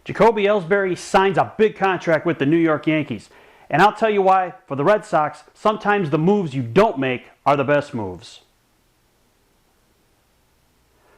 Jacoby Ellsbury signs a big contract with the New York Yankees. And I'll tell you why, for the Red Sox, sometimes the moves you don't make are the best moves.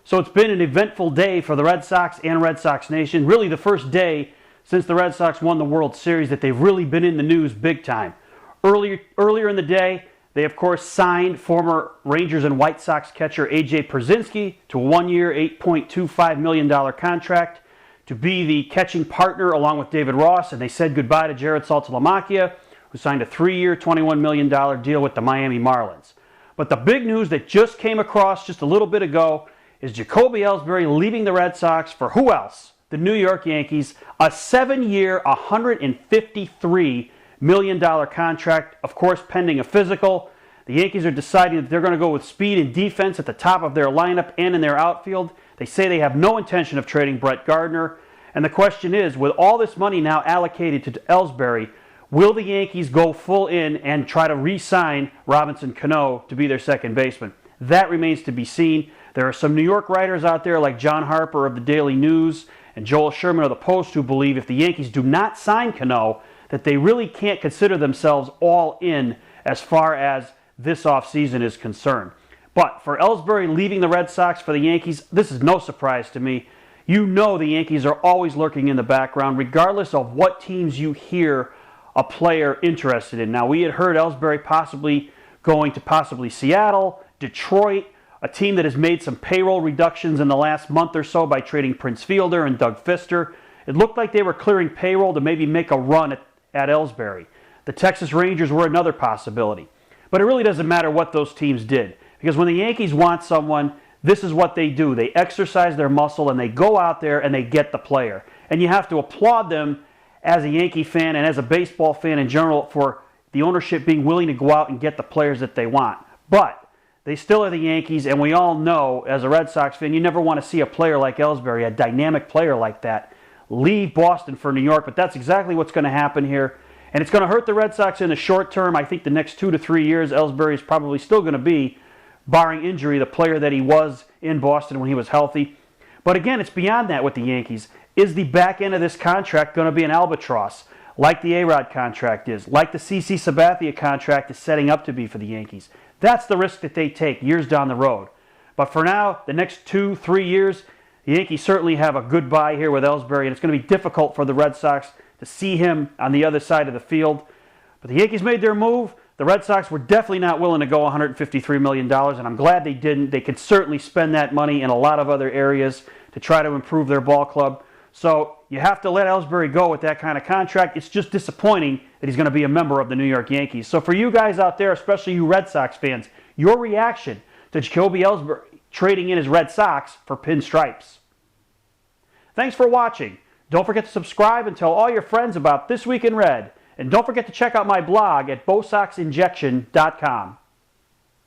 So it's been an eventful day for the Red Sox and Red Sox Nation. Really the first day since the Red Sox won the World Series that they've really been in the news big time. Earlier in the day, they of course signed former Rangers and White Sox catcher A.J. Pierzynski to a one-year, $8.25 million contract to be the catching partner along with David Ross, and they said goodbye to Jared Saltalamacchia, who signed a 3-year, $21 million deal with the Miami Marlins. But the big news that just came across just a little bit ago is Jacoby Ellsbury leaving the Red Sox for who else? The New York Yankees, a 7-year, $153 million contract, of course pending a physical. The Yankees are deciding that they're going to go with speed and defense at the top of their lineup and in their outfield. They say they have no intention of trading Brett Gardner. And the question is, with all this money now allocated to Ellsbury, will the Yankees go full in and try to re-sign Robinson Cano to be their second baseman? That remains to be seen. There are some New York writers out there like John Harper of the Daily News and Joel Sherman of the Post who believe if the Yankees do not sign Cano, that they really can't consider themselves all in as far as this offseason is concerned. But for Ellsbury leaving the Red Sox for the Yankees, this is no surprise to me. You know the Yankees are always lurking in the background, regardless of what teams you hear a player interested in. Now, we had heard Ellsbury possibly going to Seattle, Detroit, a team that has made some payroll reductions in the last month or so by trading Prince Fielder and Doug Fister. It looked like they were clearing payroll to maybe make a run at Ellsbury. The Texas Rangers were another possibility. But it really doesn't matter what those teams did. Because when the Yankees want someone, this is what they do. They exercise their muscle and they go out there and they get the player. And you have to applaud them as a Yankee fan and as a baseball fan in general for the ownership being willing to go out and get the players that they want. But they still are the Yankees, and we all know, as a Red Sox fan, you never want to see a player like Ellsbury, a dynamic player like that, leave Boston for New York. But that's exactly what's going to happen here. And it's going to hurt the Red Sox in the short term. I think the next 2 to 3 years, Ellsbury is probably still going to be, barring injury, the player that he was in Boston when he was healthy. But again, it's beyond that with the Yankees. Is the back end of this contract going to be an albatross, like the A-Rod contract is, like the CC Sabathia contract is setting up to be for the Yankees? That's the risk that they take years down the road. But for now, the next 2-3 years, the Yankees certainly have a good buy here with Ellsbury, and it's going to be difficult for the Red Sox to see him on the other side of the field. But the Yankees made their move. The Red Sox were definitely not willing to go $153 million, and I'm glad they didn't. They could certainly spend that money in a lot of other areas to try to improve their ball club. So you have to let Ellsbury go with that kind of contract. It's just disappointing that he's going to be a member of the New York Yankees. So for you guys out there, especially you Red Sox fans, your reaction to Jacoby Ellsbury trading in his Red Sox for pinstripes. Thanks for watching. Don't forget to subscribe and tell all your friends about This Week in Red. And don't forget to check out my blog at bosoxinjection.com.